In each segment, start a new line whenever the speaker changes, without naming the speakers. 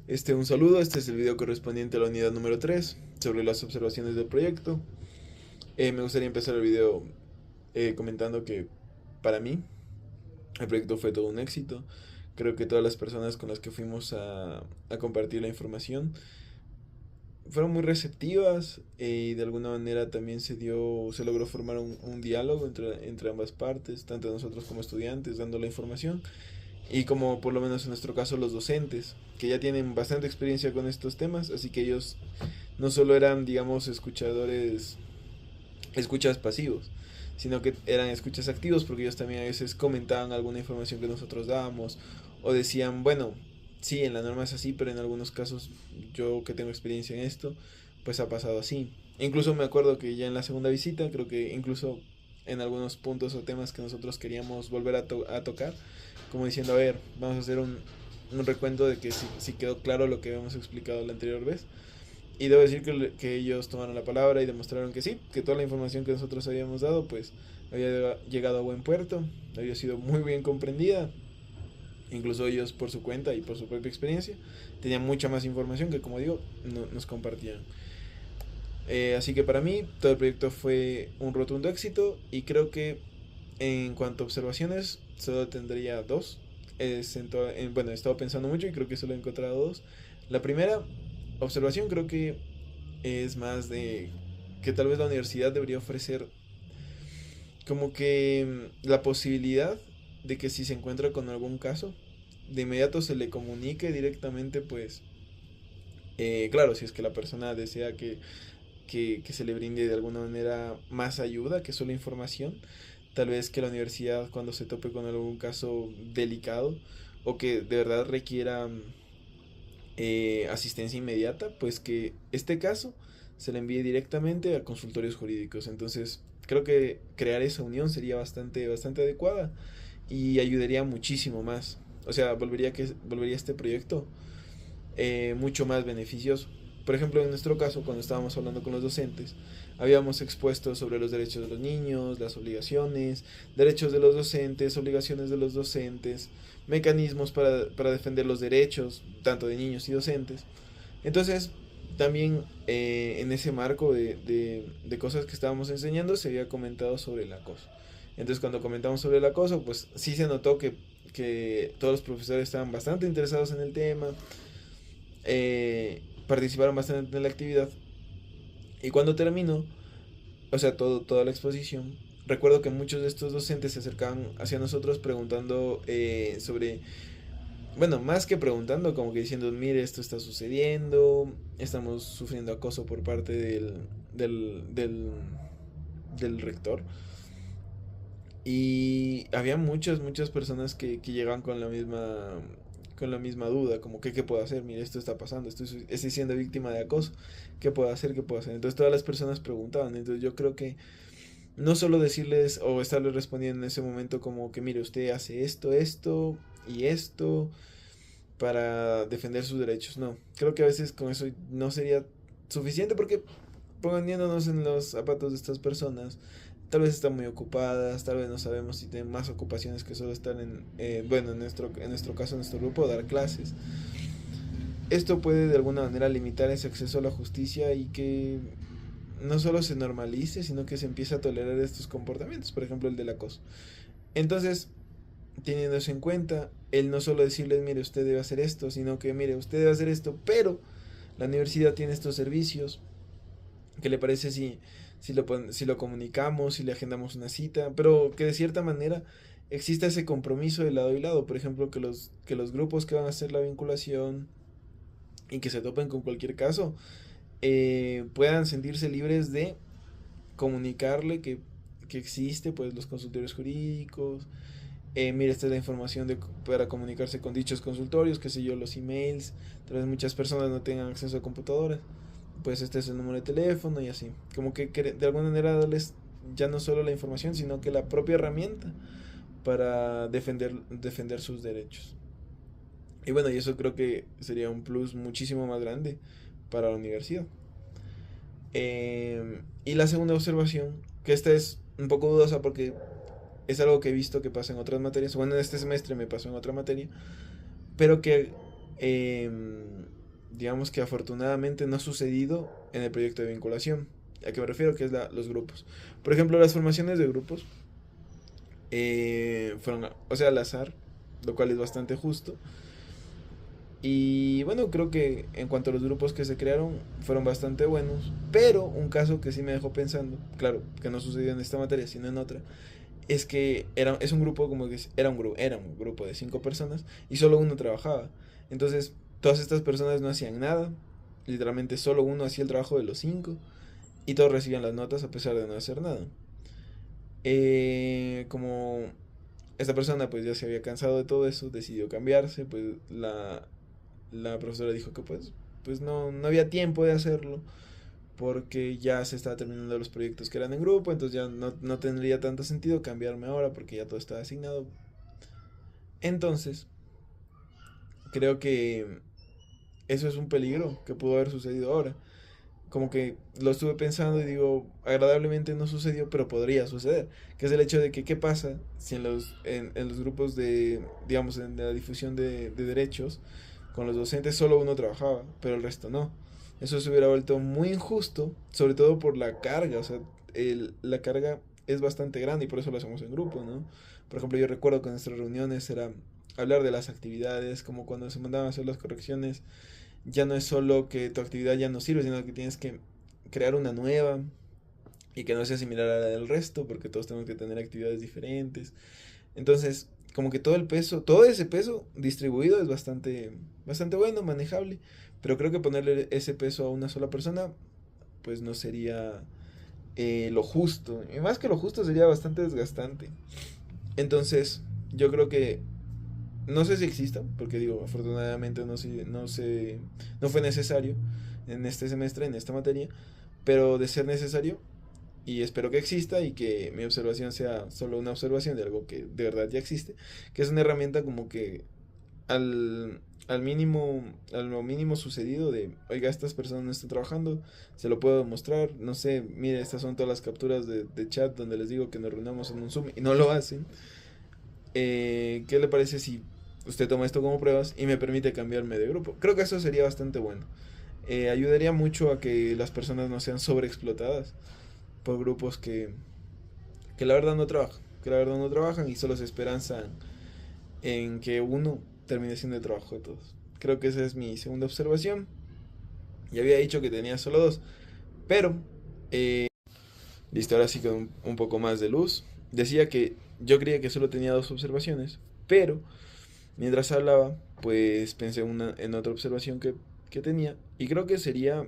Un saludo, este es el video correspondiente a la unidad número 3 sobre las observaciones del proyecto. Me gustaría empezar el video comentando que para mí el proyecto fue todo un éxito. Creo que todas las personas con las que fuimos a compartir la información fueron muy receptivas y de alguna manera también se logró formar un diálogo entre ambas partes, tanto nosotros como estudiantes, dando la información y como por lo menos en nuestro caso los docentes, que ya tienen bastante experiencia con estos temas, así que ellos no solo eran, digamos, escuchas pasivos, sino que eran escuchas activos porque ellos también a veces comentaban alguna información que nosotros dábamos o decían, bueno, sí, en la norma es así, pero en algunos casos yo que tengo experiencia en esto, pues ha pasado así. Incluso me acuerdo que ya en la segunda visita, creo que incluso en algunos puntos o temas que nosotros queríamos volver a tocar, como diciendo, a ver, vamos a hacer un recuento de que si quedó claro lo que habíamos explicado la anterior vez. Y debo decir que ellos tomaron la palabra y demostraron que sí, que toda la información que nosotros habíamos dado pues había llegado a buen puerto, había sido muy bien comprendida. Incluso ellos por su cuenta y por su propia experiencia tenían mucha más información que, como digo, nos compartían. Así que para mí todo el proyecto fue un rotundo éxito y creo que en cuanto a observaciones solo tendría dos. Bueno, he estado pensando mucho y creo que solo he encontrado dos. La primera observación creo que es más de que tal vez la universidad debería ofrecer como que la posibilidad de que si se encuentra con algún caso, de inmediato se le comunique directamente, pues, claro, si es que la persona desea que se le brinde de alguna manera más ayuda que solo información, tal vez que la universidad cuando se tope con algún caso delicado o que de verdad requiera asistencia inmediata, pues que este caso se le envíe directamente a consultorios jurídicos. Entonces, creo que crear esa unión sería bastante adecuada y ayudaría muchísimo más. O sea, volvería este proyecto mucho más beneficioso. Por ejemplo, en nuestro caso, cuando estábamos hablando con los docentes, habíamos expuesto sobre los derechos de los niños, las obligaciones, derechos de los docentes, obligaciones de los docentes, mecanismos para defender los derechos, tanto de niños y docentes. Entonces, también en ese marco de cosas que estábamos enseñando, se había comentado sobre el acoso. Entonces, cuando comentamos sobre el acoso, pues sí se notó que todos los profesores estaban bastante interesados en el tema, participaron bastante en la actividad. Y cuando terminó, o sea, toda la exposición, recuerdo que muchos de estos docentes se acercaban hacia nosotros preguntando sobre, bueno, más que preguntando, como que diciendo, mire, esto está sucediendo, estamos sufriendo acoso por parte del, del, del rector. Y había muchas personas que llegaban con la misma duda, como que qué puedo hacer, mire, esto está pasando, estoy siendo víctima de acoso, qué puedo hacer, qué puedo hacer. Entonces todas las personas preguntaban, entonces yo creo que no solo decirles o estarles respondiendo en ese momento como que mire, usted hace esto y esto para defender sus derechos, no, creo que a veces con eso no sería suficiente porque poniéndonos en los zapatos de estas personas, tal vez están muy ocupadas, tal vez no sabemos si tienen más ocupaciones que solo estar bueno, en nuestro caso, en nuestro grupo, dar clases. Esto puede de alguna manera limitar ese acceso a la justicia y que no solo se normalice, sino que se empiece a tolerar estos comportamientos, por ejemplo el del acoso. Entonces, teniendo eso en cuenta, el no solo decirles, mire, usted debe hacer esto, sino que, mire, usted debe hacer esto, pero la universidad tiene estos servicios, ¿qué le parece si lo comunicamos, si le agendamos una cita? Pero que de cierta manera exista ese compromiso de lado y lado. Por ejemplo, que los grupos que van a hacer la vinculación y que se topen con cualquier caso puedan sentirse libres de comunicarle que existe pues los consultorios jurídicos. Mira, esta es la información para comunicarse con dichos consultorios, qué sé yo, los emails. Tal vez muchas personas no tengan acceso a computadoras, pues este es el número de teléfono y así. Como que de alguna manera darles ya no solo la información, sino que la propia herramienta para defender sus derechos. Y bueno, y eso creo que sería un plus muchísimo más grande para la universidad. Y la segunda observación, que esta es un poco dudosa porque es algo que he visto que pasa en otras materias. Bueno, en este semestre me pasó en otra materia, pero que eh, digamos que afortunadamente no ha sucedido en el proyecto de vinculación. ¿A qué me refiero? Que es los grupos. Por ejemplo, las formaciones de grupos fueron, o sea, al azar, lo cual es bastante justo. Y bueno, creo que en cuanto a los grupos que se crearon, fueron bastante buenos. Pero un caso que sí me dejó pensando, claro, que no sucedió en esta materia, sino en otra, es que es un grupo como que era un grupo de 5 personas y solo uno trabajaba. Entonces, todas estas personas no hacían nada. Literalmente solo uno hacía el trabajo de los 5 y todos recibían las notas a pesar de no hacer nada. Como esta persona pues ya se había cansado de todo eso, decidió cambiarse, pues la profesora dijo que pues no había tiempo de hacerlo porque ya se estaba terminando los proyectos que eran en grupo, entonces ya no tendría tanto sentido cambiarme ahora porque ya todo estaba asignado. Entonces, creo que eso es un peligro que pudo haber sucedido ahora. Como que lo estuve pensando y digo, agradablemente no sucedió, pero podría suceder. Que es el hecho de que, ¿qué pasa si en los grupos de, digamos, en la difusión de derechos, con los docentes solo uno trabajaba, pero el resto no? Eso se hubiera vuelto muy injusto, sobre todo por la carga. O sea, la carga es bastante grande y por eso lo hacemos en grupo, ¿no? Por ejemplo, yo recuerdo que en nuestras reuniones era hablar de las actividades, como cuando se mandaban a hacer las correcciones ya no es solo que tu actividad ya no sirve, sino que tienes que crear una nueva y que no sea similar a la del resto, porque todos tenemos que tener actividades diferentes. Entonces, como que todo el peso, todo ese peso distribuido es bastante bueno, manejable, pero creo que ponerle ese peso a una sola persona, pues no sería lo justo. Y más que lo justo sería bastante desgastante. Entonces, yo creo que no sé si exista, porque digo, afortunadamente no fue necesario en este semestre, en esta materia, pero de ser necesario, y espero que exista y que mi observación sea solo una observación de algo que de verdad ya existe, que es una herramienta como que al mínimo, a lo mínimo sucedido de, oiga, estas personas no están trabajando, se lo puedo demostrar, no sé, mire, estas son todas las capturas de chat donde les digo que nos reunamos en un Zoom y no lo hacen. ¿Qué le parece si usted toma esto como pruebas y me permite cambiarme de grupo? Creo que eso sería bastante bueno. Ayudaría mucho a que las personas no sean sobreexplotadas por grupos que la verdad no trabajan, que la verdad no trabajan y solo se esperanzan en que uno termine siendo el trabajo de todos. Creo que esa es mi segunda observación. Ya había dicho que tenía solo dos, pero listo, ahora sí con un poco más de luz. Decía que yo creía que solo tenía dos observaciones, pero mientras hablaba, pues pensé en otra observación que tenía y creo que sería,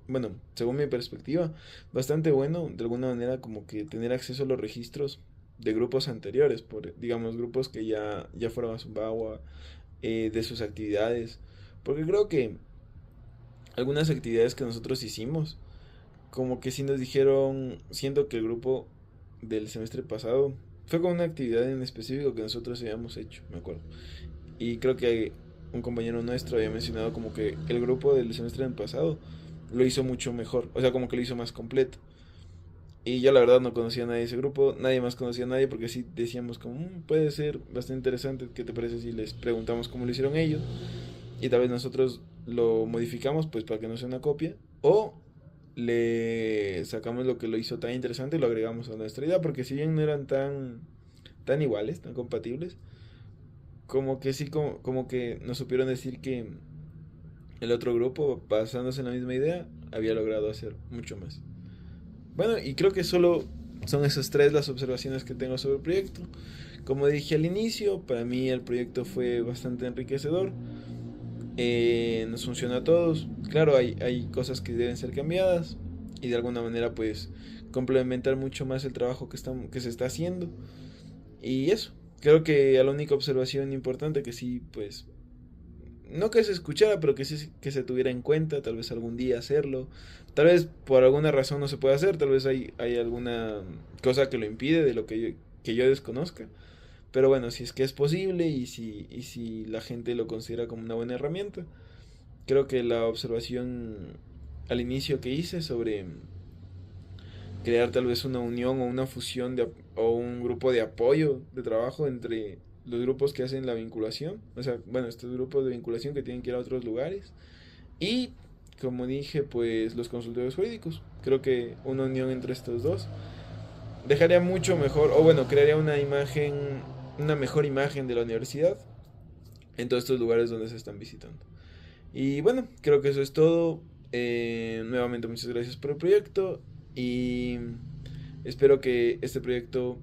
bueno, según mi perspectiva, bastante bueno de alguna manera como que tener acceso a los registros de grupos anteriores, digamos grupos que ya fueron a Zumbawa, de sus actividades, porque creo que algunas actividades que nosotros hicimos, como que sí nos dijeron, siento que el grupo del semestre pasado fue con una actividad en específico que nosotros habíamos hecho, me acuerdo. Y creo que un compañero nuestro había mencionado como que el grupo del semestre pasado lo hizo mucho mejor, o sea, como que lo hizo más completo. Y yo la verdad no conocía a nadie de ese grupo, nadie más conocía a nadie porque sí decíamos como, puede ser bastante interesante, ¿qué te parece si les preguntamos cómo lo hicieron ellos? Y tal vez nosotros lo modificamos pues para que no sea una copia, o le sacamos lo que lo hizo tan interesante y lo agregamos a nuestra idea, porque si bien no eran tan iguales, tan compatibles, como que sí, como que nos supieron decir que el otro grupo, basándose en la misma idea, había logrado hacer mucho más. Bueno, y creo que solo son esas tres las observaciones que tengo sobre el proyecto. Como dije al inicio, para mí el proyecto fue bastante enriquecedor. Nos funcionó a todos. Claro, hay cosas que deben ser cambiadas y de alguna manera pues complementar mucho más el trabajo que se está haciendo. Y eso, creo que la única observación importante que sí pues no que se escuchara, pero que sí que se tuviera en cuenta, tal vez algún día hacerlo. Tal vez por alguna razón no se puede hacer, tal vez hay alguna cosa que lo impide de lo que yo desconozca. Pero bueno, si es que es posible y si la gente lo considera como una buena herramienta, creo que la observación al inicio que hice sobre crear tal vez una unión o una fusión o un grupo de apoyo de trabajo entre los grupos que hacen la vinculación, o sea, bueno, estos grupos de vinculación que tienen que ir a otros lugares Y como dije, pues los consultorios jurídicos. Creo que una unión entre estos dos dejaría mucho mejor, o bueno, crearía una imagen, una mejor imagen de la universidad en todos estos lugares donde se están visitando. Y bueno, creo que eso es todo. Nuevamente muchas gracias por el proyecto y espero que este proyecto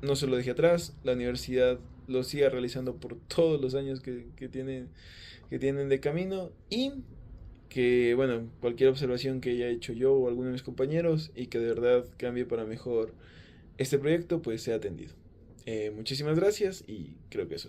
no se lo deje atrás, la universidad lo siga realizando por todos los años que tienen de camino y que, bueno, cualquier observación que haya hecho yo o alguno de mis compañeros y que de verdad cambie para mejor este proyecto, pues sea atendido. Muchísimas gracias y creo que eso es.